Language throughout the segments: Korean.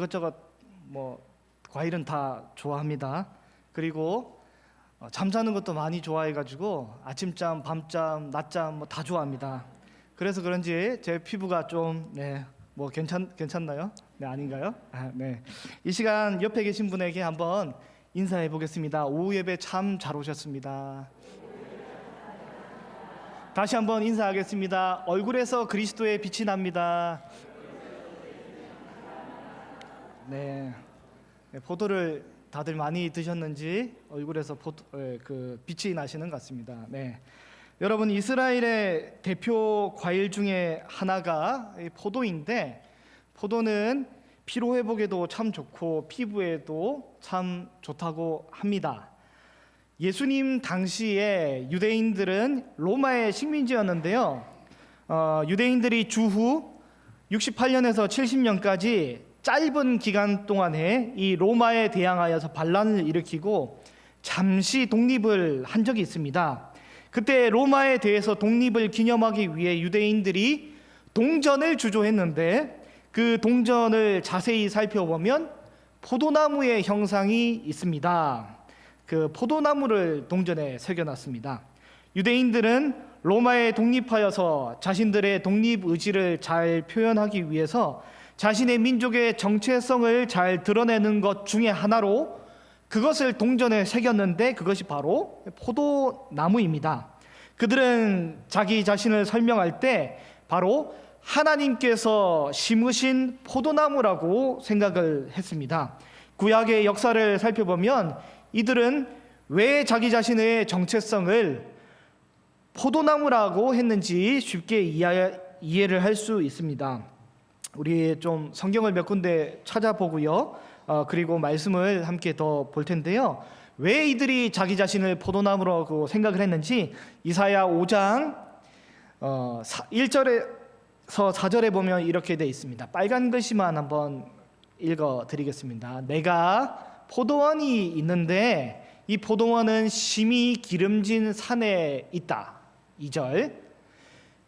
이것저것 과일은 다 좋아합니다. 그리고 잠자는 것도 많이 좋아해가지고 아침잠, 밤잠, 낮잠 다 좋아합니다. 그래서 그런지 제 피부가 좀 괜찮나요? 네, 아닌가요? 네. 이 시간 옆에 계신 분에게 한번 인사해 보겠습니다. 오후 예배 참 잘 오셨습니다. 다시 한번 인사하겠습니다. 얼굴에서 그리스도의 빛이 납니다. 네, 포도를 다들 많이 드셨는지 얼굴에서 빛이 나시는 것 같습니다. 네, 여러분, 이스라엘의 대표 과일 중에 하나가 포도인데, 포도는 피로 회복에도 참 좋고 피부에도 참 좋다고 합니다. 예수님 당시에 유대인들은 로마의 식민지였는데요. 유대인들이 주후 68년에서 70년까지 짧은 기간 동안에 이 로마에 대항하여서 반란을 일으키고 잠시 독립을 한 적이 있습니다. 그때 로마에 대해서 독립을 기념하기 위해 유대인들이 동전을 주조했는데, 그 동전을 자세히 살펴보면 포도나무의 형상이 있습니다. 그 포도나무를 동전에 새겨놨습니다. 유대인들은 로마에 독립하여서 자신들의 독립 의지를 잘 표현하기 위해서 자신의 민족의 정체성을 잘 드러내는 것 중에 하나로 그것을 동전에 새겼는데, 그것이 바로 포도나무입니다. 그들은 자기 자신을 설명할 때 바로 하나님께서 심으신 포도나무라고 생각을 했습니다. 구약의 역사를 살펴보면 이들은 왜 자기 자신의 정체성을 포도나무라고 했는지 쉽게 이해를 할 수 있습니다. 우리 좀 성경을 몇 군데 찾아보고요. 그리고 말씀을 함께 더 볼 텐데요. 왜 이들이 자기 자신을 포도나무라고 생각을 했는지 이사야 5장 1절에서 4절에 보면 이렇게 되어 있습니다. 빨간 글씨만 한번 읽어드리겠습니다. 내가 포도원이 있는데 이 포도원은 심히 기름진 산에 있다. 2절,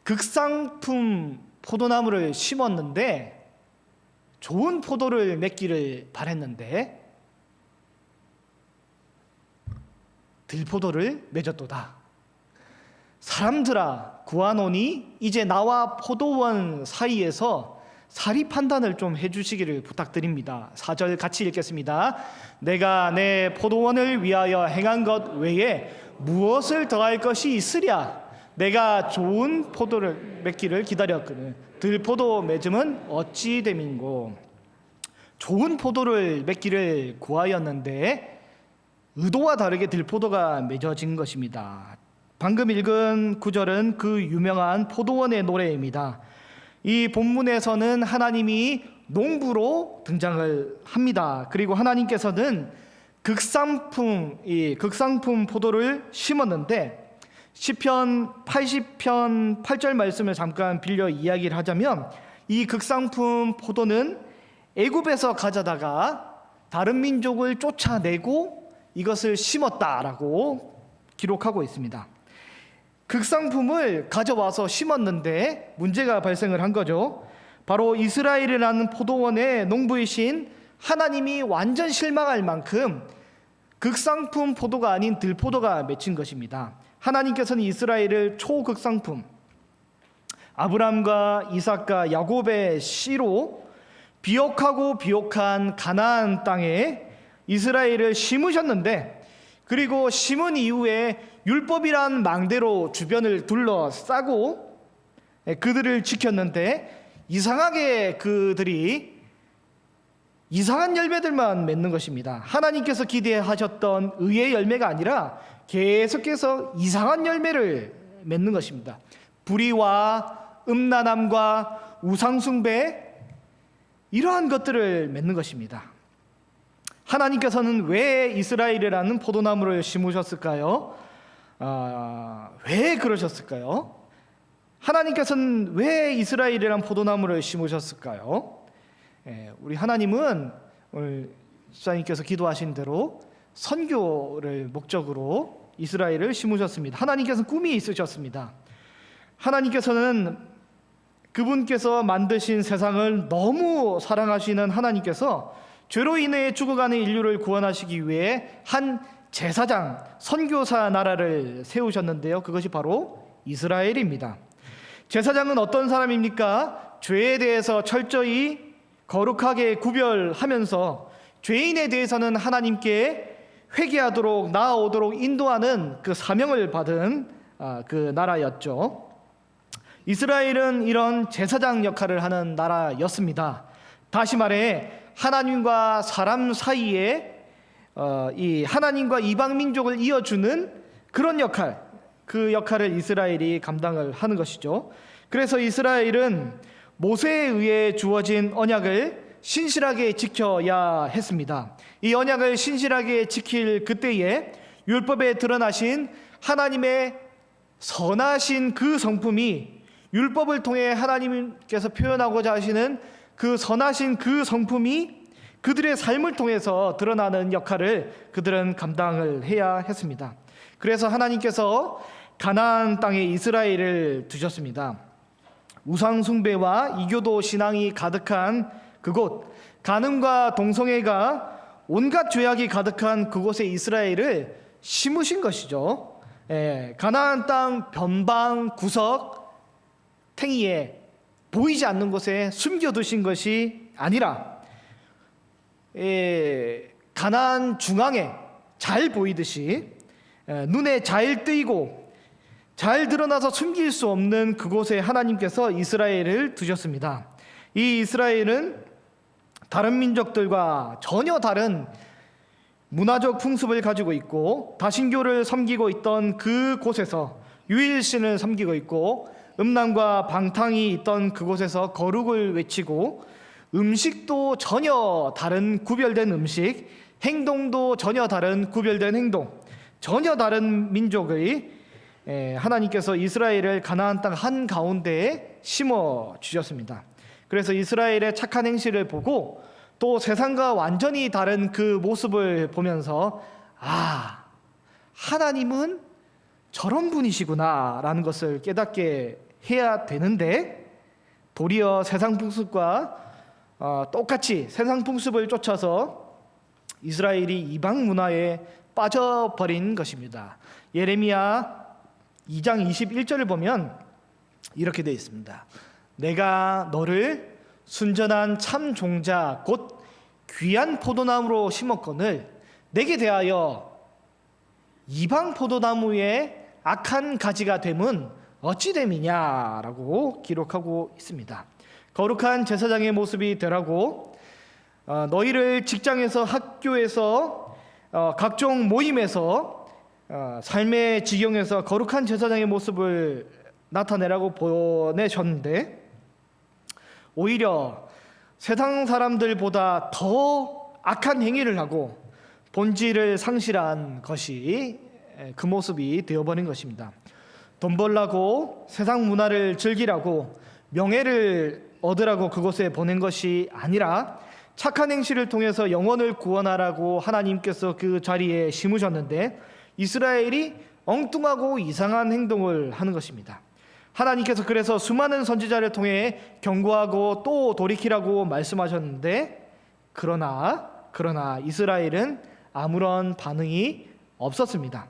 극상품 포도나무를 심었는데 좋은 포도를 맺기를 바랬는데 들포도를 맺었도다. 사람들아, 구하노니 이제 나와 포도원 사이에서 사리 판단을 좀 해주시기를 부탁드립니다. 4절 같이 읽겠습니다. 내가 내 포도원을 위하여 행한 것 외에 무엇을 더할 것이 있으랴? 내가 좋은 포도를 맺기를 기다렸거든. 들포도 맺음은 어찌 됨인고? 좋은 포도를 맺기를 구하였는데 의도와 다르게 들포도가 맺어진 것입니다. 방금 읽은 구절은 그 유명한 포도원의 노래입니다. 이 본문에서는 하나님이 농부로 등장을 합니다. 그리고 하나님께서는 극상품 포도를 심었는데, 시편 80편 8절 말씀을 잠깐 빌려 이야기를 하자면 이 극상품 포도는 애굽에서 가져다가 다른 민족을 쫓아내고 이것을 심었다라고 기록하고 있습니다. 극상품을 가져와서 심었는데 문제가 발생을 한 거죠. 바로 이스라엘이라는 포도원의 농부이신 하나님이 완전 실망할 만큼 극상품 포도가 아닌 들포도가 맺힌 것입니다. 하나님께서는 이스라엘을 초극상품 아브람과 이삭과 야곱의 씨로 비옥하고 비옥한 가나안 땅에 이스라엘을 심으셨는데, 그리고 심은 이후에 율법이란 망대로 주변을 둘러싸고 그들을 지켰는데, 이상하게 그들이 이상한 열매들만 맺는 것입니다. 하나님께서 기대하셨던 의의 열매가 아니라 계속해서 이상한 열매를 맺는 것입니다. 불의와 음란함과 우상숭배, 이러한 것들을 맺는 것입니다. 하나님께서는 왜 이스라엘이라는 포도나무를 심으셨을까요? 왜 그러셨을까요? 하나님께서는 왜 이스라엘이라는 포도나무를 심으셨을까요? 우리 하나님은 오늘 집사님께서 기도하신 대로 선교를 목적으로 이스라엘을 심으셨습니다. 하나님께서는 꿈이 있으셨습니다. 하나님께서는 그분께서 만드신 세상을 너무 사랑하시는 하나님께서 죄로 인해 죽어가는 인류를 구원하시기 위해 한 제사장, 선교사 나라를 세우셨는데요. 그것이 바로 이스라엘입니다. 제사장은 어떤 사람입니까? 죄에 대해서 철저히 거룩하게 구별하면서 죄인에 대해서는 하나님께 회개하도록 나아오도록 인도하는 그 사명을 받은 그 나라였죠. 이스라엘은 이런 제사장 역할을 하는 나라였습니다. 다시 말해 하나님과 사람 사이에 이 하나님과 이방 민족을 이어주는 그런 역할, 그 역할을 이스라엘이 감당을 하는 것이죠. 그래서 이스라엘은 모세에 의해 주어진 언약을 신실하게 지켜야 했습니다. 이 언약을 신실하게 지킬 그때에 율법에 드러나신 하나님의 선하신 그 성품이, 율법을 통해 하나님께서 표현하고자 하시는 그 선하신 그 성품이 그들의 삶을 통해서 드러나는 역할을 그들은 감당을 해야 했습니다. 그래서 하나님께서 가나안 땅에 이스라엘을 두셨습니다. 우상 숭배와 이교도 신앙이 가득한 그곳, 간음과 동성애가 온갖 죄악이 가득한 그곳에 이스라엘을 심으신 것이죠. 가나안 땅 변방 구석 탱이에 보이지 않는 곳에 숨겨두신 것이 아니라 가나안 중앙에 잘 보이듯이 눈에 잘 띄고 잘 드러나서 숨길 수 없는 그곳에 하나님께서 이스라엘을 두셨습니다. 이 이스라엘은 다른 민족들과 전혀 다른 문화적 풍습을 가지고 있고 다신교를 섬기고 있던 그 곳에서 유일신을 섬기고 있고 음란과 방탕이 있던 그곳에서 거룩을 외치고 음식도 전혀 다른 구별된 음식, 행동도 전혀 다른 구별된 행동, 전혀 다른 민족의 하나님께서 이스라엘을 가나안 땅 한가운데에 심어 주셨습니다. 그래서 이스라엘의 착한 행실을 보고 또 세상과 완전히 다른 그 모습을 보면서 하나님은 저런 분이시구나 라는 것을 깨닫게 해야 되는데, 도리어 세상 풍습과 똑같이 세상 풍습을 쫓아서 이스라엘이 이방 문화에 빠져버린 것입니다. 예레미야 2장 21절을 보면 이렇게 되어 있습니다. 내가 너를 순전한 참 종자 곧 귀한 포도나무로 심었거늘 내게 대하여 이방 포도나무의 악한 가지가 됨은 어찌 됨이냐라고 기록하고 있습니다. 거룩한 제사장의 모습이 되라고 너희를 직장에서, 학교에서, 각종 모임에서, 삶의 지경에서 거룩한 제사장의 모습을 나타내라고 보내셨는데, 오히려 세상 사람들보다 더 악한 행위를 하고 본질을 상실한 것이 그 모습이 되어버린 것입니다. 돈 벌라고, 세상 문화를 즐기라고, 명예를 얻으라고 그곳에 보낸 것이 아니라 착한 행실을 통해서 영혼을 구원하라고 하나님께서 그 자리에 심으셨는데 이스라엘이 엉뚱하고 이상한 행동을 하는 것입니다. 하나님께서 그래서 수많은 선지자를 통해 경고하고 또 돌이키라고 말씀하셨는데 그러나 이스라엘은 아무런 반응이 없었습니다.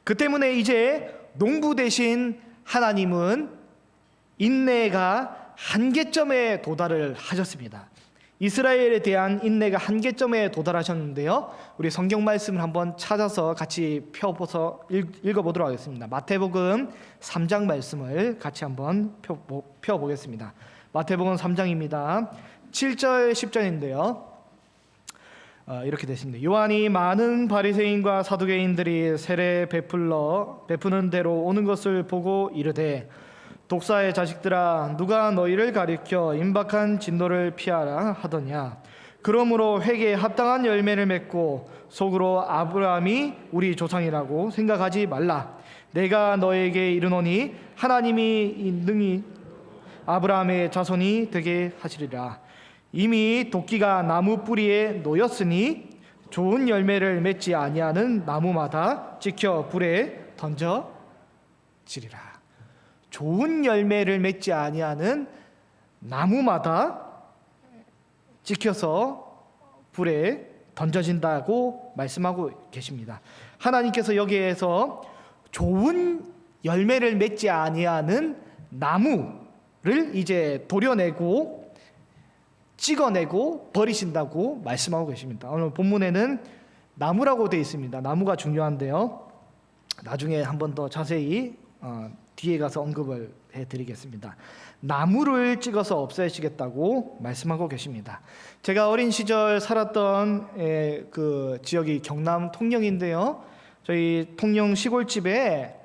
그 때문에 이제 농부 대신 하나님은 인내가 한계점에 도달을 하셨습니다. 이스라엘에 대한 인내가 한계점에 도달하셨는데요. 우리 성경 말씀을 한번 찾아서 같이 펴서 읽어보도록 하겠습니다. 마태복음 3장 말씀을 같이 한번 펴보겠습니다. 마태복음 3장입니다. 7절 10절인데요. 이렇게 되십니다. 요한이 많은 바리새인과 사두개인들이 세례 베푸는 대로 오는 것을 보고 이르되 독사의 자식들아 누가 너희를 가리켜 임박한 진노를 피하라 하더냐. 그러므로 회개에 합당한 열매를 맺고 속으로 아브라함이 우리 조상이라고 생각하지 말라. 내가 너에게 이르노니 하나님이 능히 아브라함의 자손이 되게 하시리라. 이미 도끼가 나무 뿌리에 놓였으니 좋은 열매를 맺지 아니하는 나무마다 찍혀 불에 던져지리라. 좋은 열매를 맺지 아니하는 나무마다 찍혀서 불에 던져진다고 말씀하고 계십니다. 하나님께서 여기에서 좋은 열매를 맺지 아니하는 나무를 이제 도려내고 찍어내고 버리신다고 말씀하고 계십니다. 오늘 본문에는 나무라고 되어 있습니다. 나무가 중요한데요. 나중에 한 번 더 자세히 뒤에 가서 언급을 해드리겠습니다. 나무를 찍어서 없애시겠다고 말씀하고 계십니다. 제가 어린 시절 살았던 그 지역이 경남 통영인데요. 저희 통영 시골집에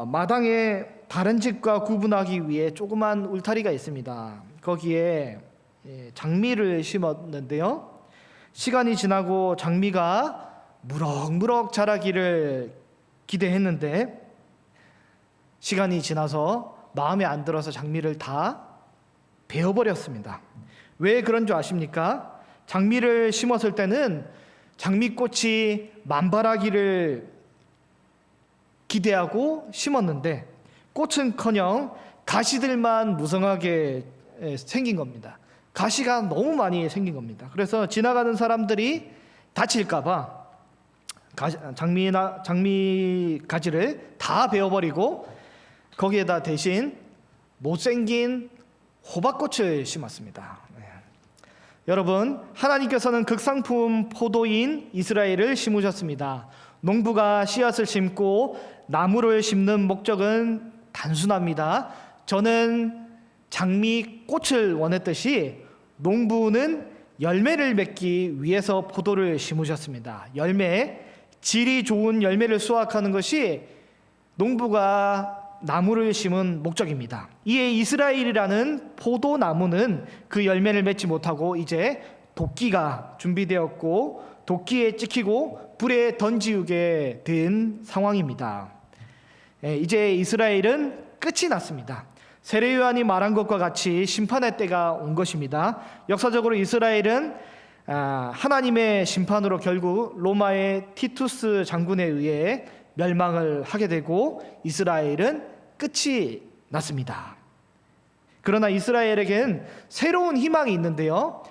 마당에 다른 집과 구분하기 위해 조그만 울타리가 있습니다. 거기에 장미를 심었는데요. 시간이 지나고 장미가 무럭무럭 자라기를 기대했는데 시간이 지나서 마음에 안 들어서 장미를 다 베어버렸습니다. 왜 그런 줄 아십니까? 장미를 심었을 때는 장미꽃이 만발하기를 기대하고 심었는데 꽃은커녕 가시들만 무성하게 생긴 겁니다. 가시가 너무 많이 생긴 겁니다. 그래서 지나가는 사람들이 다칠까봐 장미 가지를 다 베어버리고 거기에다 대신 못생긴 호박꽃을 심었습니다. 여러분, 하나님께서는 극상품 포도인 이스라엘을 심으셨습니다. 농부가 씨앗을 심고 나무를 심는 목적은 단순합니다. 저는 장미꽃을 원했듯이 농부는 열매를 맺기 위해서 포도를 심으셨습니다. 질이 좋은 열매를 수확하는 것이 농부가 나무를 심은 목적입니다. 이에 이스라엘이라는 포도나무는 그 열매를 맺지 못하고 이제 도끼가 준비되었고 도끼에 찍히고 불에 던지게 된 상황입니다. 이제 이스라엘은 끝이 났습니다. 세례 요한이 말한 것과 같이 심판의 때가 온 것입니다. 역사적으로 이스라엘은 하나님의 심판으로 결국 로마의 티투스 장군에 의해 멸망을 하게 되고 이스라엘은 끝이 났습니다. 그러나 이스라엘에겐 새로운 희망이 있는데요.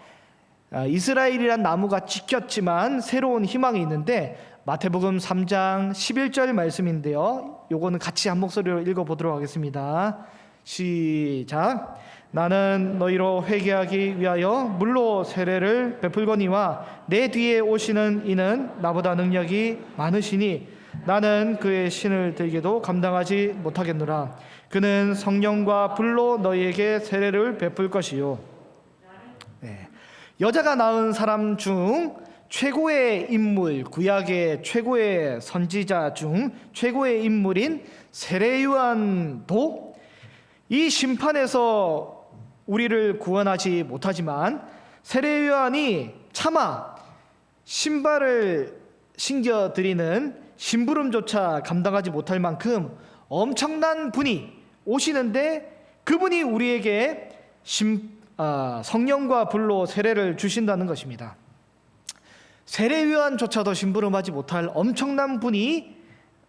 이스라엘이란 나무가 지켰지만 새로운 희망이 있는데 마태복음 3장 11절 말씀인데요. 요거는 같이 한 목소리로 읽어보도록 하겠습니다. 시작. 나는 너희로 회개하기 위하여 물로 세례를 베풀거니와 내 뒤에 오시는 이는 나보다 능력이 많으시니 나는 그의 신을 들기도 감당하지 못하겠노라. 그는 성령과 불로 너희에게 세례를 베풀 것이요. 여자가 낳은 사람 중 최고의 인물, 구약의 최고의 선지자 중 최고의 인물인 세례 요한도 이 심판에서 우리를 구원하지 못하지만 세례 요한이 차마 신발을 신겨드리는 심부름조차 감당하지 못할 만큼 엄청난 분이 오시는데 그분이 우리에게 성령과 불로 세례를 주신다는 것입니다. 세례 요한조차도 심부름하지 못할 엄청난 분이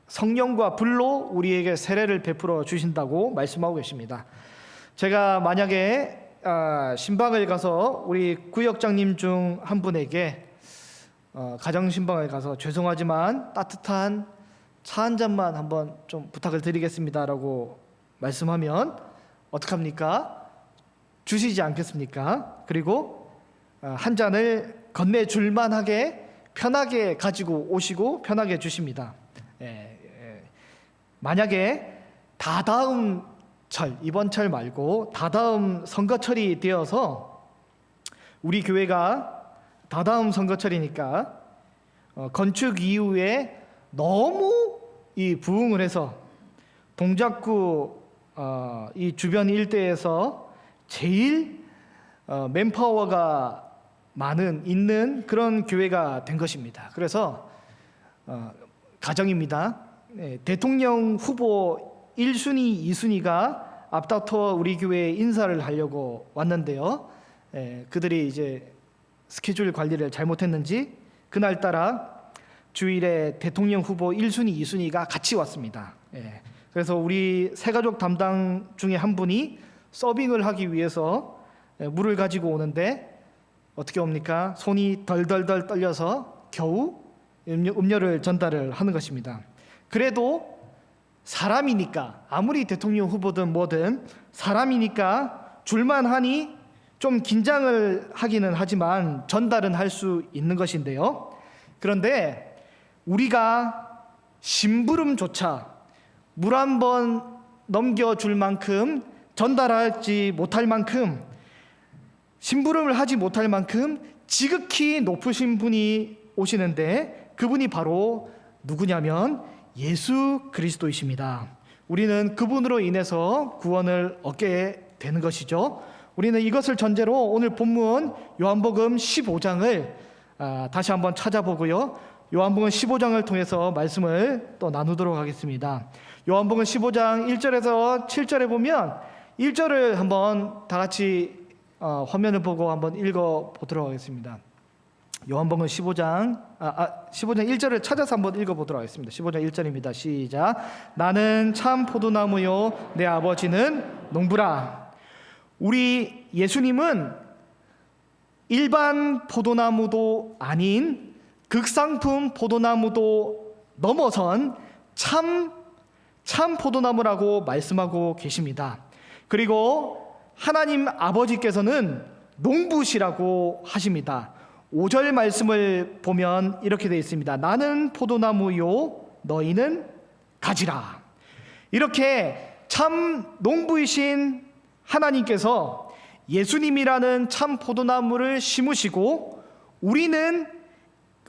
성령과 불로 우리에게 세례를 베풀어 주신다고 말씀하고 계십니다. 제가 만약에 신방을 가서 우리 구역장님 중 한 분에게 가정신방을 가서 죄송하지만 따뜻한 차 한 잔만 한번 좀 부탁을 드리겠습니다라고 말씀하면 어떡합니까? 주시지 않겠습니까? 그리고 한 잔을 건네줄 만하게 편하게 가지고 오시고 편하게 주십니다. 만약에 다다음 철, 이번 철 말고 다다음 선거철이 되어서 우리 교회가 다다음 선거철이니까 건축 이후에 너무 이 부흥을 해서 동작구 이 주변 일대에서 제일 맨파워가 있는 그런 교회가 된 것입니다. 그래서 가정입니다. 대통령 후보 1순위, 2순위가 앞다퉈 우리 교회에 인사를 하려고 왔는데요. 그들이 이제 스케줄 관리를 잘못했는지 그날따라 주일에 대통령 후보 1순위, 2순위가 같이 왔습니다. 그래서 우리 새가족 담당 중에 한 분이 서빙을 하기 위해서 물을 가지고 오는데 어떻게 옵니까? 손이 덜덜덜 떨려서 겨우 음료를 전달을 하는 것입니다. 그래도 사람이니까, 아무리 대통령 후보든 뭐든 사람이니까 줄만 하니 좀 긴장을 하기는 하지만 전달은 할 수 있는 것인데요. 그런데 우리가 심부름조차 물 한 번 넘겨줄 만큼, 전달하지 못할 만큼, 심부름을 하지 못할 만큼 지극히 높으신 분이 오시는데, 그분이 바로 누구냐면 예수 그리스도이십니다. 우리는 그분으로 인해서 구원을 얻게 되는 것이죠. 우리는 이것을 전제로 오늘 본문 요한복음 15장을 다시 한번 찾아보고요, 요한복음 15장을 통해서 말씀을 또 나누도록 하겠습니다. 요한복음 15장 1절에서 7절에 보면 1절을 한번 다 같이 화면을 보고 한번 읽어보도록 하겠습니다. 요한복음 15장 1절을 찾아서 한번 읽어보도록 하겠습니다. 15장 1절입니다. 시작. 나는 참 포도나무요 내 아버지는 농부라. 우리 예수님은 일반 포도나무도 아닌 극상품 포도나무도 넘어선 참 포도나무라고 말씀하고 계십니다. 그리고 하나님 아버지께서는 농부시라고 하십니다. 5절 말씀을 보면 이렇게 되어 있습니다. 나는 포도나무요 너희는 가지라. 이렇게 참 농부이신 하나님께서 예수님이라는 참 포도나무를 심으시고 우리는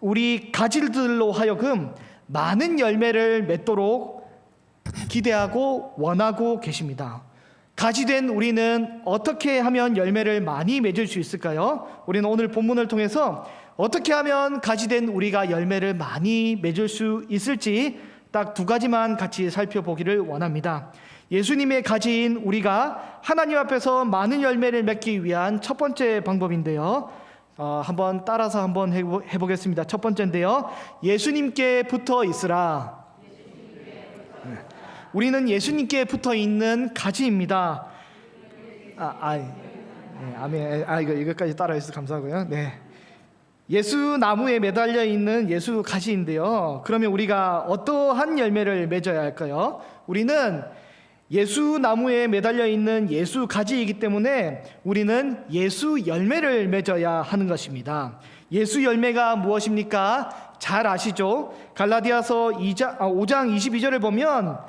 우리 가지들로 하여금 많은 열매를 맺도록 기대하고 원하고 계십니다. 가지된 우리는 어떻게 하면 열매를 많이 맺을 수 있을까요? 우리는 오늘 본문을 통해서 어떻게 하면 가지된 우리가 열매를 많이 맺을 수 있을지 딱 두 가지만 같이 살펴보기를 원합니다. 예수님의 가지인 우리가 하나님 앞에서 많은 열매를 맺기 위한 첫 번째 방법인데요, 한번 따라서 한번 해보겠습니다. 첫 번째인데요, 예수님께 붙어 있으라. 우리는 예수님께 붙어 있는 가지입니다. 아멘. 이거까지 따라해주셔서 감사하고요. 네. 예수 나무에 매달려 있는 예수 가지인데요. 그러면 우리가 어떠한 열매를 맺어야 할까요? 우리는 예수 나무에 매달려 있는 예수 가지이기 때문에 우리는 예수 열매를 맺어야 하는 것입니다. 예수 열매가 무엇입니까? 잘 아시죠? 갈라디아서 5장 22절을 보면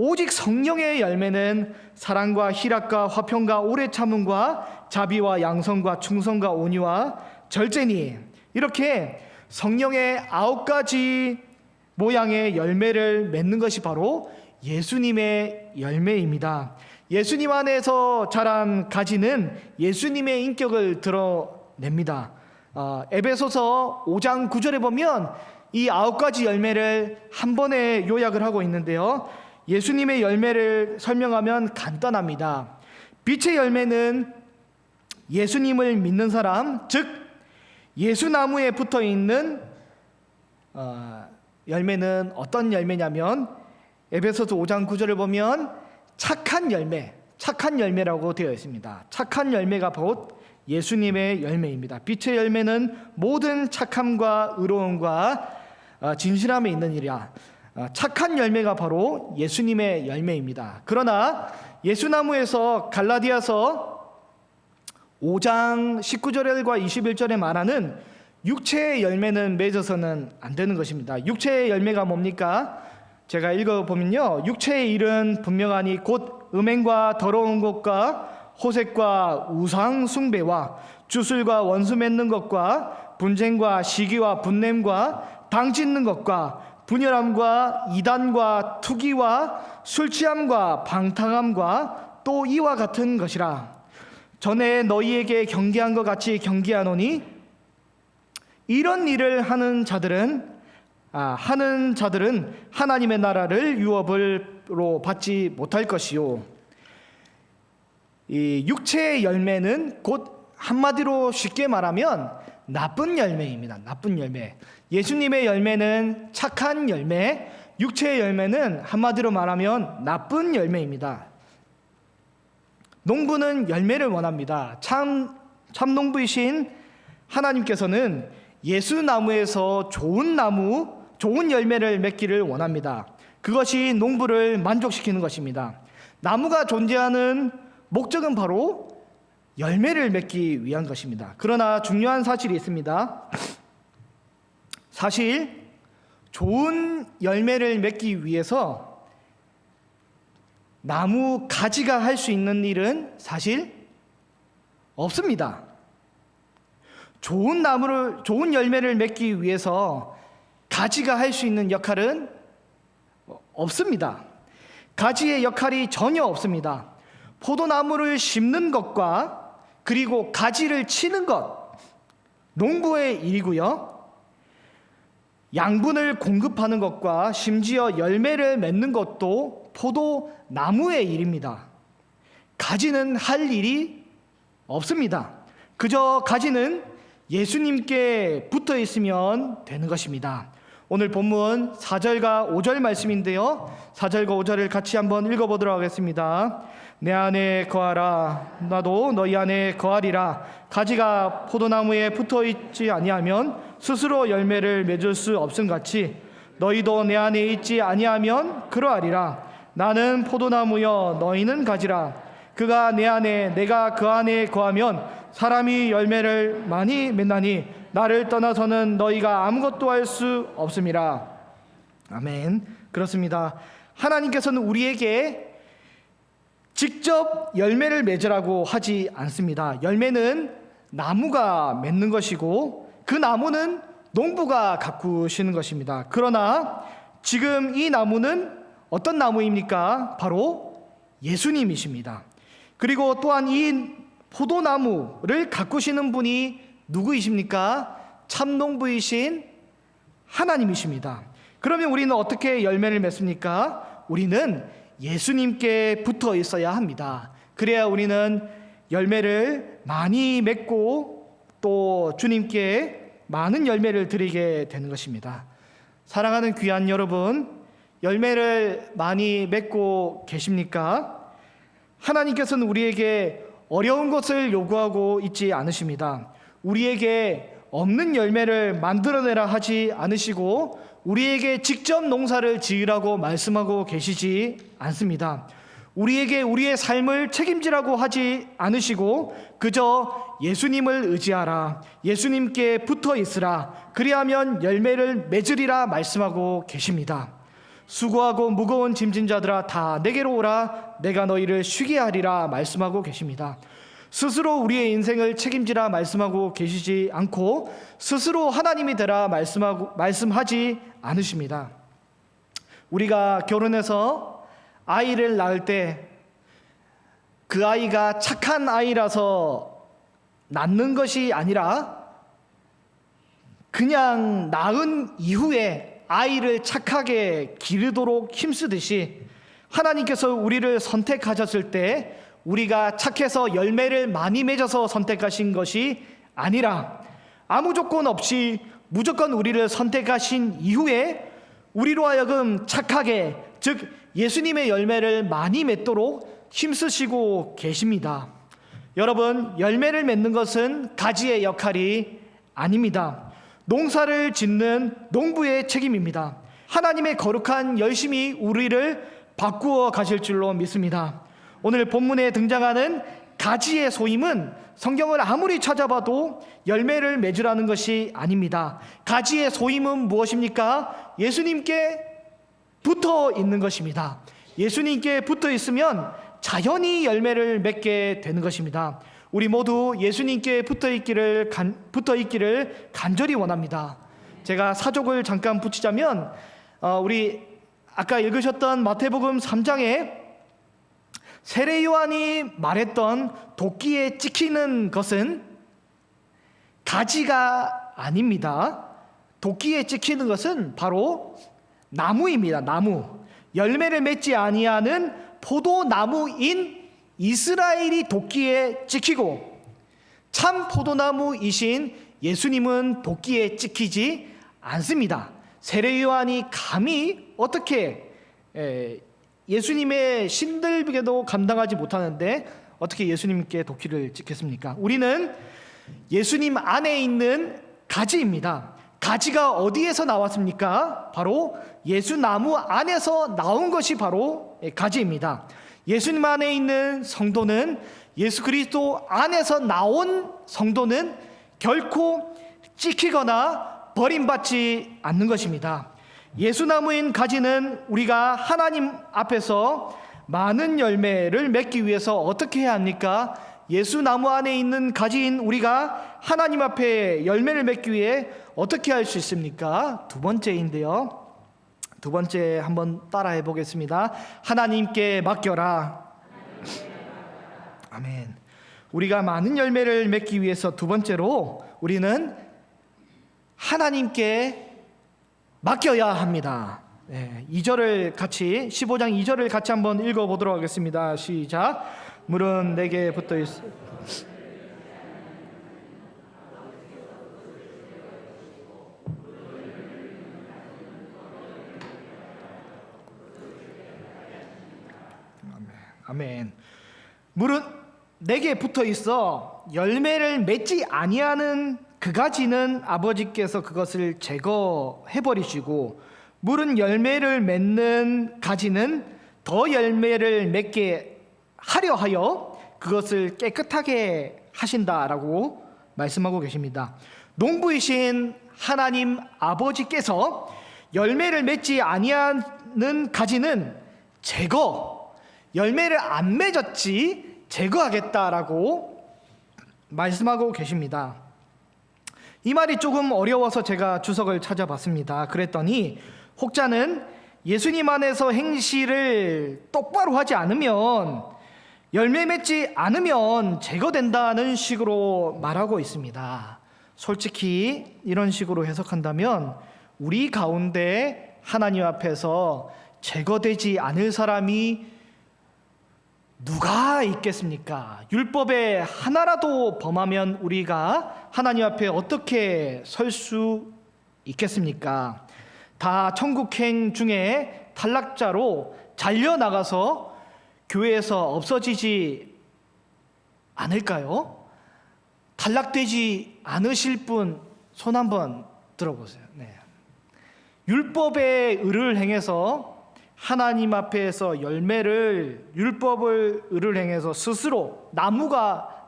오직 성령의 열매는 사랑과 희락과 화평과 오래 참음과 자비와 양선과 충성과 온유와 절제니, 이렇게 성령의 9가지 모양의 열매를 맺는 것이 바로 예수님의 열매입니다. 예수님 안에서 자란 가지는 예수님의 인격을 드러냅니다. 에베소서 5장 9절에 보면 이 9가지 열매를 한 번에 요약을 하고 있는데요, 예수님의 열매를 설명하면 간단합니다. 빛의 열매는 예수님을 믿는 사람, 즉 예수나무에 붙어있는 열매는 어떤 열매냐면 에베소서 5장 9절을 보면 착한 열매라고 되어 있습니다. 착한 열매가 곧 예수님의 열매입니다. 빛의 열매는 모든 착함과 의로움과 진실함에 있는 일이야. 착한 열매가 바로 예수님의 열매입니다. 그러나 예수나무에서 갈라디아서 5장 19절과 21절에 말하는 육체의 열매는 맺어서는 안 되는 것입니다. 육체의 열매가 뭡니까? 제가 읽어보면요, 육체의 일은 분명하니 곧 음행과 더러운 것과 호색과 우상 숭배와 주술과 원수 맺는 것과 분쟁과 시기와 분냄과 당 찢는 것과 분열함과 이단과 투기와 술 취함과 방탕함과 또 이와 같은 것이라. 전에 너희에게 경계한 것 같이 경계하노니 이런 일을 하는 자들은 하나님의 나라를 유업으로 받지 못할 것이요. 이 육체의 열매는 곧 한마디로 쉽게 말하면 나쁜 열매입니다. 나쁜 열매. 예수님의 열매는 착한 열매, 육체의 열매는 한마디로 말하면 나쁜 열매입니다. 농부는 열매를 원합니다. 참 농부이신 하나님께서는 예수나무에서 좋은 열매를 맺기를 원합니다. 그것이 농부를 만족시키는 것입니다. 나무가 존재하는 목적은 바로 열매를 맺기 위한 것입니다. 그러나 중요한 사실이 있습니다. 사실 좋은 열매를 맺기 위해서 나무 가지가 할 수 있는 일은 사실 없습니다. 좋은 열매를 맺기 위해서 가지가 할 수 있는 역할은 없습니다. 가지의 역할이 전혀 없습니다. 포도나무를 심는 것과 그리고 가지를 치는 것, 농부의 일이고요. 양분을 공급하는 것과 심지어 열매를 맺는 것도 포도나무의 일입니다. 가지는 할 일이 없습니다. 그저 가지는 예수님께 붙어 있으면 되는 것입니다. 오늘 본문 4절과 5절 말씀인데요. 4절과 5절을 같이 한번 읽어보도록 하겠습니다. 내 안에 거하라, 나도 너희 안에 거하리라. 가지가 포도나무에 붙어 있지 아니하면 스스로 열매를 맺을 수 없음같이 너희도 내 안에 있지 아니하면 그러하리라. 나는 포도나무여 너희는 가지라. 그가 내 안에 내가 그 안에 거하면 사람이 열매를 많이 맺나니 나를 떠나서는 너희가 아무것도 할 수 없음이라. 아멘. 그렇습니다. 하나님께서는 우리에게 직접 열매를 맺으라고 하지 않습니다. 열매는 나무가 맺는 것이고 그 나무는 농부가 가꾸시는 것입니다. 그러나 지금 이 나무는 어떤 나무입니까? 바로 예수님이십니다. 그리고 또한 이 포도나무를 가꾸시는 분이 누구이십니까? 참농부이신 하나님이십니다. 그러면 우리는 어떻게 열매를 맺습니까? 우리는 예수님께 붙어 있어야 합니다. 그래야 우리는 열매를 많이 맺고 또 주님께 많은 열매를 드리게 되는 것입니다. 사랑하는 귀한 여러분, 열매를 많이 맺고 계십니까? 하나님께서는 우리에게 어려운 것을 요구하고 있지 않으십니다. 우리에게 없는 열매를 만들어내라 하지 않으시고 우리에게 직접 농사를 지으라고 말씀하고 계시지 않습니다. 우리에게 우리의 삶을 책임지라고 하지 않으시고 그저 예수님을 의지하라, 예수님께 붙어 있으라, 그리하면 열매를 맺으리라 말씀하고 계십니다. 수고하고 무거운 짐진 자들아 다 내게로 오라, 내가 너희를 쉬게 하리라 말씀하고 계십니다. 스스로 우리의 인생을 책임지라 말씀하고 계시지 않고 스스로 하나님이 되라 말씀하지 않으십니다. 우리가 결혼해서 아이를 낳을 때 그 아이가 착한 아이라서 낳는 것이 아니라 그냥 낳은 이후에 아이를 착하게 기르도록 힘쓰듯이 하나님께서 우리를 선택하셨을 때 우리가 착해서 열매를 많이 맺어서 선택하신 것이 아니라 아무 조건 없이 무조건 우리를 선택하신 이후에 우리로 하여금 착하게, 즉 예수님의 열매를 많이 맺도록 힘쓰시고 계십니다. 여러분, 열매를 맺는 것은 가지의 역할이 아닙니다. 농사를 짓는 농부의 책임입니다. 하나님의 거룩한 열심이 우리를 바꾸어 가실 줄로 믿습니다. 오늘 본문에 등장하는 가지의 소임은 성경을 아무리 찾아봐도 열매를 맺으라는 것이 아닙니다. 가지의 소임은 무엇입니까? 예수님께 붙어 있는 것입니다. 예수님께 붙어 있으면 자연히 열매를 맺게 되는 것입니다. 우리 모두 예수님께 붙어 있기를 간절히 원합니다. 제가 사족을 잠깐 붙이자면 우리 아까 읽으셨던 마태복음 3장에 세례 요한이 말했던 도끼에 찍히는 것은 가지가 아닙니다. 도끼에 찍히는 것은 바로 나무입니다. 나무. 열매를 맺지 아니하는 포도나무인 이스라엘이 도끼에 찍히고 참 포도나무이신 예수님은 도끼에 찍히지 않습니다. 세례 요한이 감히 어떻게 예수님의 신들에게도 감당하지 못하는데 어떻게 예수님께 도끼를 찍겠습니까? 우리는 예수님 안에 있는 가지입니다. 가지가 어디에서 나왔습니까? 바로 예수나무 안에서 나온 것이 바로 가지입니다. 예수님 안에 있는 성도는, 예수 그리스도 안에서 나온 성도는 결코 찍히거나 버림받지 않는 것입니다. 예수나무인 가지는 우리가 하나님 앞에서 많은 열매를 맺기 위해서 어떻게 해야 합니까? 예수나무 안에 있는 가지인 우리가 하나님 앞에 열매를 맺기 위해 어떻게 할 수 있습니까? 두 번째인데요. 두 번째 한번 따라해 보겠습니다. 하나님께 맡겨라. 아멘. 우리가 많은 열매를 맺기 위해서 두 번째로 우리는 하나님께 맡겨야 합니다. 2절을 같이 15장 2절을 같이 한번 읽어보도록 하겠습니다. 시작. 물은 내게 붙어 있어. 아멘. 물은 내게 붙어 있어 열매를 맺지 아니하는 그 가지는 아버지께서 그것을 제거해 버리시고, 물은 열매를 맺는 가지는 더 열매를 맺게 하려 하여 그것을 깨끗하게 하신다라고 말씀하고 계십니다. 농부이신 하나님 아버지께서 열매를 맺지 아니하는 가지는 열매를 안 맺었지 제거하겠다라고 말씀하고 계십니다. 이 말이 조금 어려워서 제가 주석을 찾아봤습니다. 그랬더니 혹자는 예수님 안에서 행실을 똑바로 하지 않으면, 열매 맺지 않으면 제거된다는 식으로 말하고 있습니다. 솔직히 이런 식으로 해석한다면 우리 가운데 하나님 앞에서 제거되지 않을 사람이 누가 있겠습니까? 율법에 하나라도 범하면 우리가 하나님 앞에 어떻게 설 수 있겠습니까? 다 천국행 중에 탈락자로 잘려나가서 교회에서 없어지지 않을까요? 탈락되지 않으실 분 손 한번 들어보세요. 율법의 의를 행해서 하나님 앞에서 율법을 의를 행해서 스스로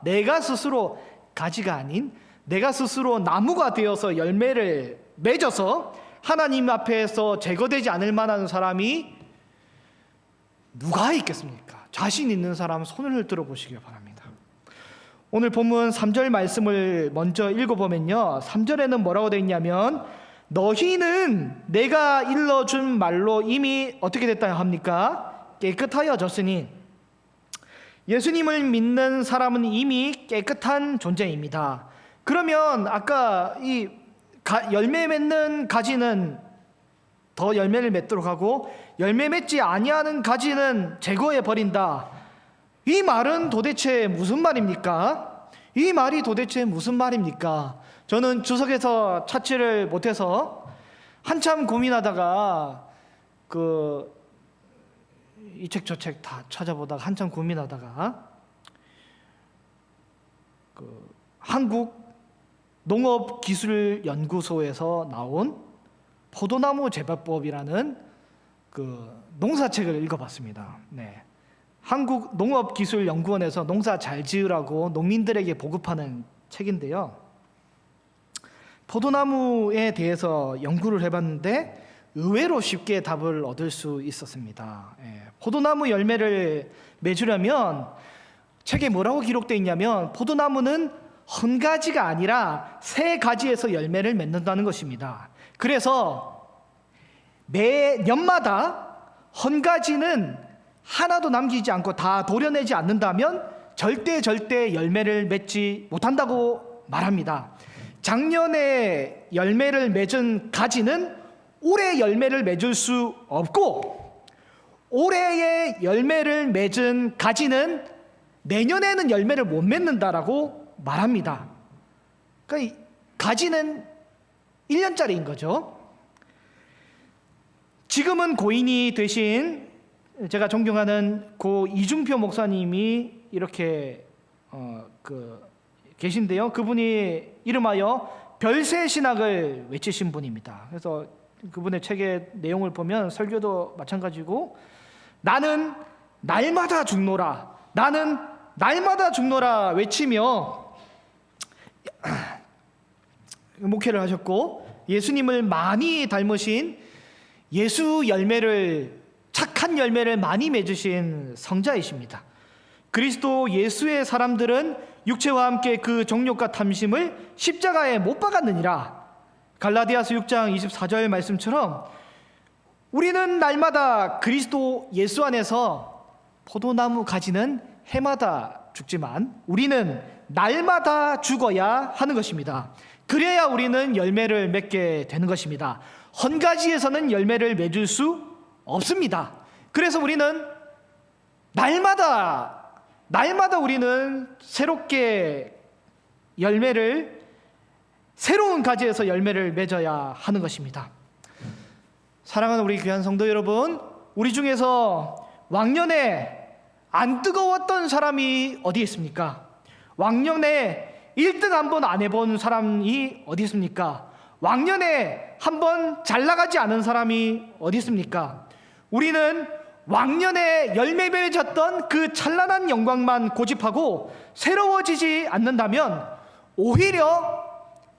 내가 스스로 가지가 아닌 내가 스스로 나무가 되어서 열매를 맺어서 하나님 앞에서 제거되지 않을 만한 사람이 누가 있겠습니까? 자신 있는 사람 손을 들어보시길 바랍니다. 오늘 본문 3절 말씀을 먼저 읽어보면요, 3절에는 뭐라고 되어 있냐면 너희는 내가 일러준 말로 이미 어떻게 됐다 합니까? 깨끗하여졌으니. 예수님을 믿는 사람은 이미 깨끗한 존재입니다. 그러면 아까 이 열매 맺는 가지는 더 열매를 맺도록 하고 열매 맺지 아니하는 가지는 제거해 버린다. 이 말은 도대체 무슨 말입니까? 이 말이 도대체 무슨 말입니까? 저는 주석에서 찾지를 못해서 한참 고민하다가 이 책 저 책 다 찾아보다가 한참 고민하다가 한국농업기술연구소에서 나온 포도나무 재배법이라는 농사책을 읽어봤습니다. 한국농업기술연구원에서 농사 잘 지으라고 농민들에게 보급하는 책인데요. 포도나무에 대해서 연구를 해봤는데 의외로 쉽게 답을 얻을 수 있었습니다. 포도나무 열매를 맺으려면 책에 뭐라고 기록되어 있냐면 포도나무는 한 가지가 아니라 세 가지에서 열매를 맺는다는 것입니다. 그래서 매년마다 한 가지는 하나도 남기지 않고 다 도려내지 않는다면 절대 열매를 맺지 못한다고 말합니다. 작년에 열매를 맺은 가지는 올해 열매를 맺을 수 없고, 올해의 열매를 맺은 가지는 내년에는 열매를 못 맺는다라고 말합니다. 그러니까 가지는 1년짜리인 거죠. 지금은 고인이 되신 제가 존경하는 고 이중표 목사님이 이렇게 계신데요. 그분이 이름하여 별세 신학을 외치신 분입니다. 그래서 그분의 책의 내용을 보면 설교도 마찬가지고, 나는 날마다 죽노라, 나는 날마다 죽노라 외치며 목회를 하셨고, 예수님을 많이 닮으신 예수 열매를, 착한 열매를 많이 맺으신 성자이십니다. 그리스도 예수의 사람들은 육체와 함께 그 정욕과 탐심을 십자가에 못 박았느니라. 갈라디아서 6장 24절 말씀처럼 우리는 날마다 그리스도 예수 안에서 포도나무 가지는 해마다 죽지만 우리는 날마다 죽어야 하는 것입니다. 그래야 우리는 열매를 맺게 되는 것입니다. 한 가지에서는 열매를 맺을 수 없습니다. 그래서 우리는 날마다 우리는 새롭게 새로운 가지에서 열매를 맺어야 하는 것입니다. 사랑하는 우리 귀한 성도 여러분, 우리 중에서 왕년에 안 뜨거웠던 사람이 어디 있습니까? 왕년에 1등 한번 안 해본 사람이 어디 있습니까? 왕년에 한번 잘 나가지 않은 사람이 어디 있습니까? 우리는 왕년에 열매 맺었던 그 찬란한 영광만 고집하고 새로워지지 않는다면 오히려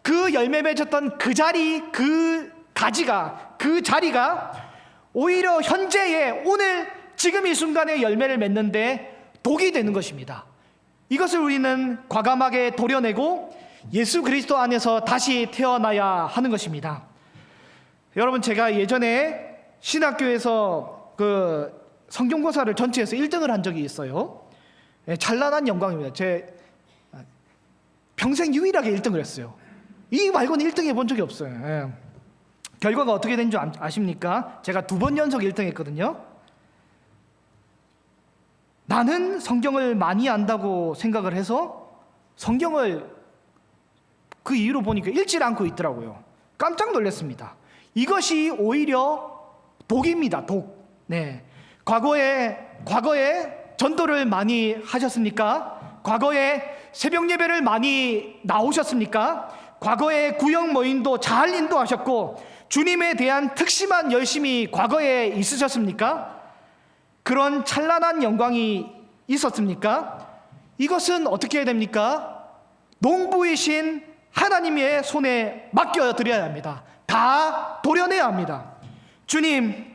그 열매 맺었던 그 자리가 오히려 현재의 오늘 지금 이 순간에 열매를 맺는데 독이 되는 것입니다. 이것을 우리는 과감하게 도려내고 예수 그리스도 안에서 다시 태어나야 하는 것입니다. 여러분, 제가 예전에 신학교에서 성경고사를 전체에서 1등을 한 적이 있어요. 찬란한 영광입니다. 제 평생 유일하게 1등을 했어요. 이 말고는 1등 해본 적이 없어요. 결과가 어떻게 된 줄 아십니까? 제가 2번 연속 1등 했거든요. 나는 성경을 많이 안다고 생각을 해서 성경을 그 이유로 보니까 읽질 않고 있더라고요. 깜짝 놀랐습니다. 이것이 오히려 독입니다. 독. 네. 과거에 전도를 많이 하셨습니까? 과거에 새벽 예배를 많이 나오셨습니까? 과거에 구역 모임도 잘 인도하셨고 주님에 대한 특심한 열심이 과거에 있으셨습니까? 그런 찬란한 영광이 있었습니까? 이것은 어떻게 해야 됩니까? 농부이신 하나님의 손에 맡겨드려야 합니다. 다 도려내야 합니다. 주님,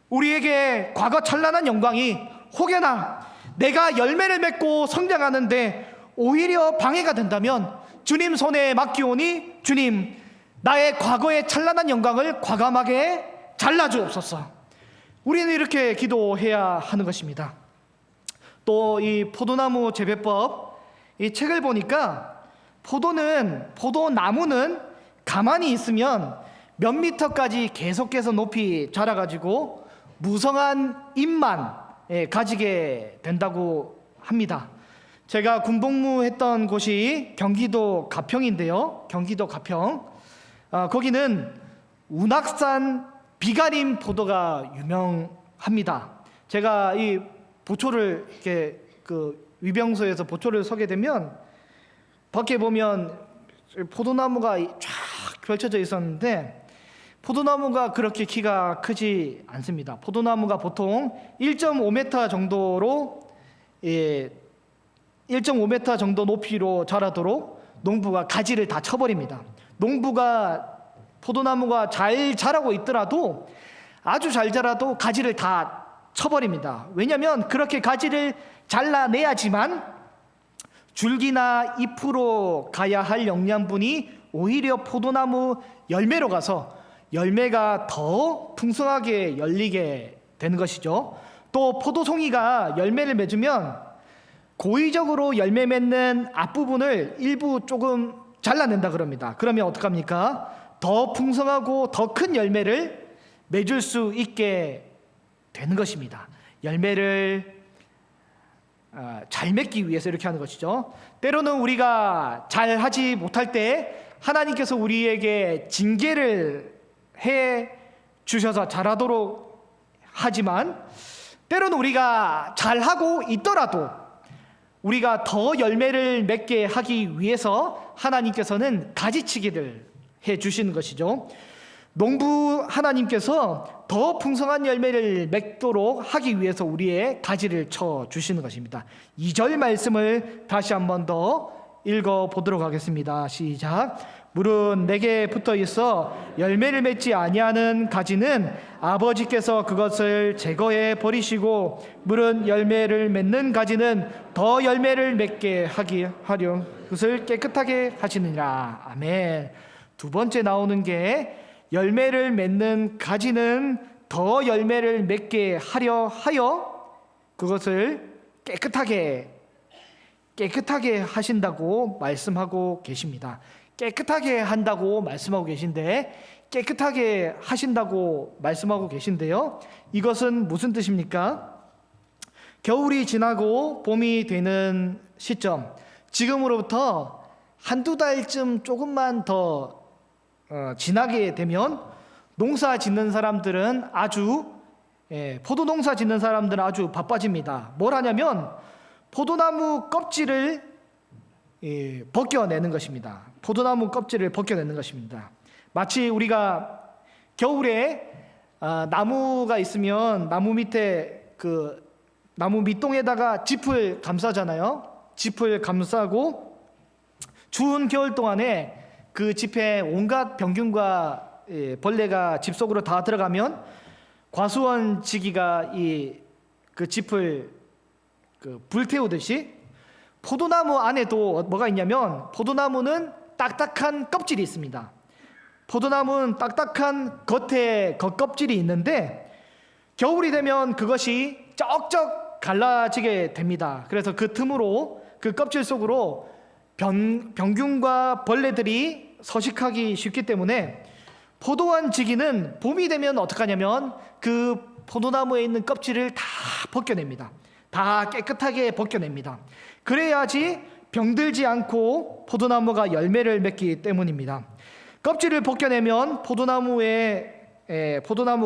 우리에게 과거 찬란한 영광이 혹여나 내가 열매를 맺고 성장하는데 오히려 방해가 된다면 주님 손에 맡기오니 주님, 나의 과거의 찬란한 영광을 과감하게 잘라주옵소서. 우리는 이렇게 기도해야 하는 것입니다. 또 이 포도나무 재배법, 이 책을 보니까 포도나무는 가만히 있으면 몇 미터까지 계속해서 높이 자라가지고 무성한 잎만 가지게 된다고 합니다. 제가 군복무했던 곳이 경기도 가평인데요. 경기도 가평. 거기는 운악산 비가림 포도가 유명합니다. 제가 이 보초를 이렇게 위병소에서 보초를 서게 되면 밖에 보면 포도나무가 쫙 펼쳐져 있었는데 포도나무가 그렇게 키가 크지 않습니다. 포도나무가 보통 1.5m 정도로 1.5m 정도 높이로 자라도록 농부가 가지를 다 쳐버립니다. 포도나무가 잘 자라고 있더라도 아주 잘 자라도 가지를 다 쳐버립니다. 왜냐하면 그렇게 가지를 잘라내야지만 줄기나 잎으로 가야 할 영양분이 오히려 포도나무 열매로 가서 열매가 더 풍성하게 열리게 되는 것이죠. 또 포도송이가 열매를 맺으면 고의적으로 열매 맺는 앞부분을 일부 조금 잘라낸다 그럽니다. 그러면 어떡합니까? 더 풍성하고 더 큰 열매를 맺을 수 있게 되는 것입니다. 열매를 잘 맺기 위해서 이렇게 하는 것이죠. 때로는 우리가 잘하지 못할 때 하나님께서 우리에게 징계를 해 주셔서 잘하도록 하지만 때로는 우리가 잘하고 있더라도 우리가 더 열매를 맺게 하기 위해서 하나님께서는 가지치기를 해주시는 것이죠. 농부 하나님께서 더 풍성한 열매를 맺도록 하기 위해서 우리의 가지를 쳐주시는 것입니다. 2절 말씀을 다시 한 번 더 읽어보도록 하겠습니다. 시작. 물은 내게 붙어 있어 열매를 맺지 아니하는 가지는 아버지께서 그것을 제거해 버리시고, 물은 열매를 맺는 가지는 더 열매를 맺게 하려 그것을 깨끗하게 하시느니라. 아멘. 두 번째 나오는 게 열매를 맺는 가지는 더 열매를 맺게 하려 하여 그것을 깨끗하게 하신다고 말씀하고 계십니다. 깨끗하게 한다고 말씀하고 계신데, 깨끗하게 하신다고 말씀하고 계신데요, 이것은 무슨 뜻입니까? 겨울이 지나고 봄이 되는 시점, 지금으로부터 한두 달쯤 조금만 더 지나게 되면 농사 짓는 사람들은 포도 농사 짓는 사람들은 아주 바빠집니다. 뭘 하냐면 포도나무 껍질을 벗겨내는 것입니다. 포도나무 껍질을 벗겨내는 것입니다. 마치 우리가 겨울에 나무가 있으면 나무 밑에 나무 밑동에다가 짚을 감싸잖아요. 짚을 감싸고 추운 겨울 동안에 그 짚에 온갖 병균과 벌레가 집 속으로 다 들어가면 과수원지기가 그 짚을 불태우듯이 포도나무 안에도 뭐가 있냐면, 포도나무는 딱딱한 껍질이 있습니다. 포도나무는 딱딱한 겉껍질이 있는데 겨울이 되면 그것이 쩍쩍 갈라지게 됩니다. 그래서 그 틈으로, 그 껍질 속으로 병균과 벌레들이 서식하기 쉽기 때문에 포도원 지기는 봄이 되면 어떻게 하냐면 그 포도나무에 있는 껍질을 다 벗겨냅니다. 다 깨끗하게 벗겨냅니다. 그래야지 병들지 않고 포도나무가 열매를 맺기 때문입니다. 껍질을 벗겨내면 포도나무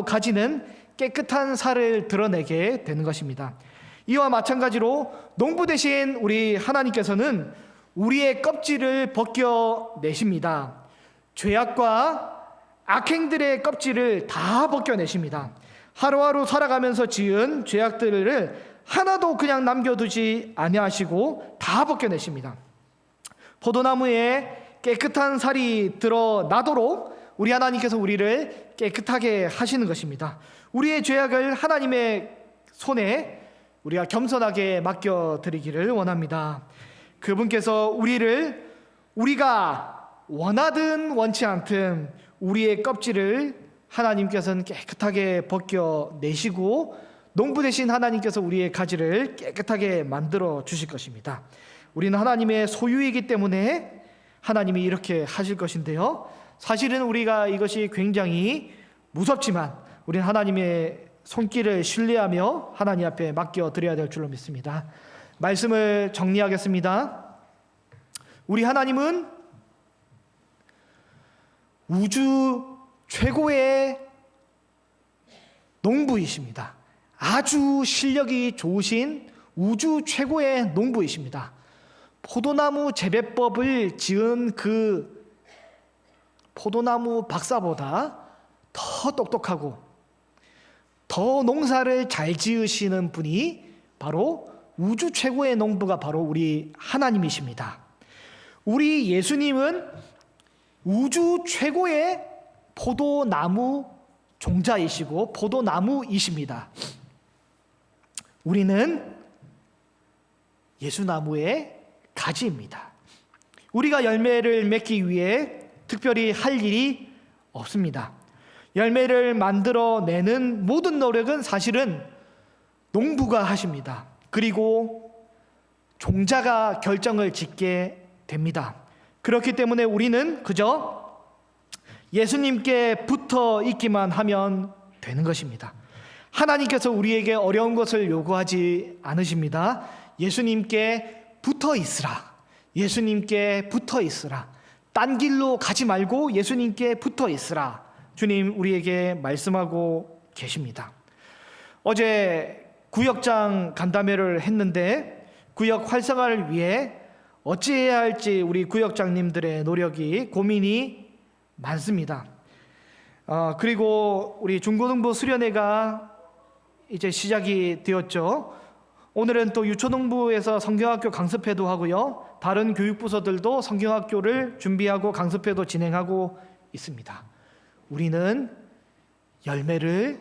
가지는 깨끗한 살을 드러내게 되는 것입니다. 이와 마찬가지로 농부 대신 우리 하나님께서는 우리의 껍질을 벗겨내십니다. 죄악과 악행들의 껍질을 다 벗겨내십니다. 하루하루 살아가면서 지은 죄악들을 하나도 그냥 남겨두지 아니하시고 다 벗겨내십니다. 포도나무에 깨끗한 살이 드러나도록 우리 하나님께서 우리를 깨끗하게 하시는 것입니다. 우리의 죄악을 하나님의 손에 우리가 겸손하게 맡겨드리기를 원합니다. 그분께서 우리가 원하든 원치 않든 우리의 껍질을 하나님께서는 깨끗하게 벗겨내시고, 농부 대신 하나님께서 우리의 가지를 깨끗하게 만들어 주실 것입니다. 우리는 하나님의 소유이기 때문에 하나님이 이렇게 하실 것인데요, 사실은 우리가 이것이 굉장히 무섭지만 우리는 하나님의 손길을 신뢰하며 하나님 앞에 맡겨드려야 될 줄로 믿습니다. 말씀을 정리하겠습니다. 우리 하나님은 우주 최고의 농부이십니다. 아주 실력이 좋으신 우주 최고의 농부이십니다. 포도나무 재배법을 지은 그 포도나무 박사보다 더 똑똑하고 더 농사를 잘 지으시는 분이 바로 우주 최고의 농부가 바로 우리 하나님이십니다. 우리 예수님은 우주 최고의 포도나무 종자이시고 포도나무이십니다. 우리는 예수나무의 가지입니다. 우리가 열매를 맺기 위해 특별히 할 일이 없습니다. 열매를 만들어내는 모든 노력은 사실은 농부가 하십니다. 그리고 종자가 결정을 짓게 됩니다. 그렇기 때문에 우리는 그저 예수님께 붙어 있기만 하면 되는 것입니다. 하나님께서 우리에게 어려운 것을 요구하지 않으십니다. 예수님께 붙어 있으라. 예수님께 붙어 있으라. 딴 길로 가지 말고 예수님께 붙어 있으라. 주님 우리에게 말씀하고 계십니다. 어제 구역장 간담회를 했는데 구역 활성화를 위해 어찌해야 할지 우리 구역장님들의 노력이 고민이 많습니다. 그리고 우리 중고등부 수련회가 이제 시작이 되었죠. 오늘은 또 유초등부에서 성경학교 강습회도 하고요. 다른 교육부서들도 성경학교를 준비하고 강습회도 진행하고 있습니다. 우리는 열매를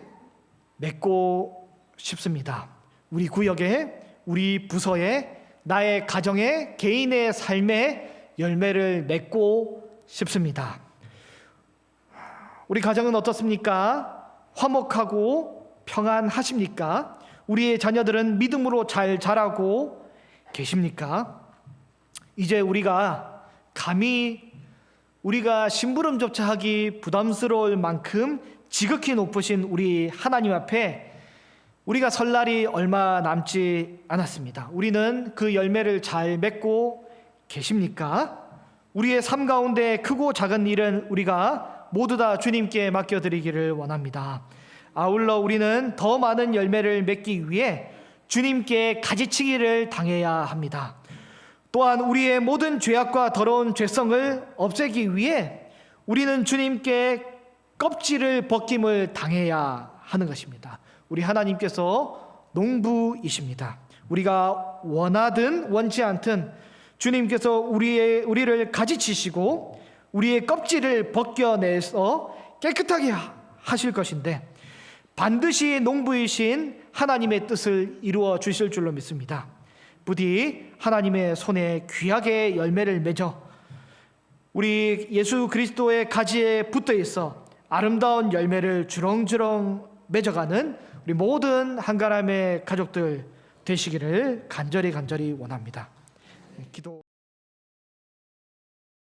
맺고 싶습니다. 우리 구역에, 우리 부서에, 나의 가정에, 개인의 삶에 열매를 맺고 싶습니다. 우리 가정은 어떻습니까? 화목하고 평안하십니까? 우리의 자녀들은 믿음으로 잘 자라고 계십니까? 이제 우리가 감히 우리가 심부름조차 하기 부담스러울 만큼 지극히 높으신 우리 하나님 앞에 우리가 설 날이 얼마 남지 않았습니다. 우리는 그 열매를 잘 맺고 계십니까? 우리의 삶 가운데 크고 작은 일은 우리가 모두 다 주님께 맡겨드리기를 원합니다. 아울러 우리는 더 많은 열매를 맺기 위해 주님께 가지치기를 당해야 합니다. 또한 우리의 모든 죄악과 더러운 죄성을 없애기 위해 우리는 주님께 껍질을 벗김을 당해야 하는 것입니다. 우리 하나님께서 농부이십니다. 우리가 원하든 원치 않든 주님께서 우리를 가지치시고 우리의 껍질을 벗겨내서 깨끗하게 하실 것인데 반드시 농부이신 하나님의 뜻을 이루어 주실 줄로 믿습니다. 부디 하나님의 손에 귀하게 열매를 맺어 우리 예수 그리스도의 가지에 붙어 있어 아름다운 열매를 주렁주렁 맺어가는 우리 모든 한가람의 가족들 되시기를 간절히 원합니다. 기도.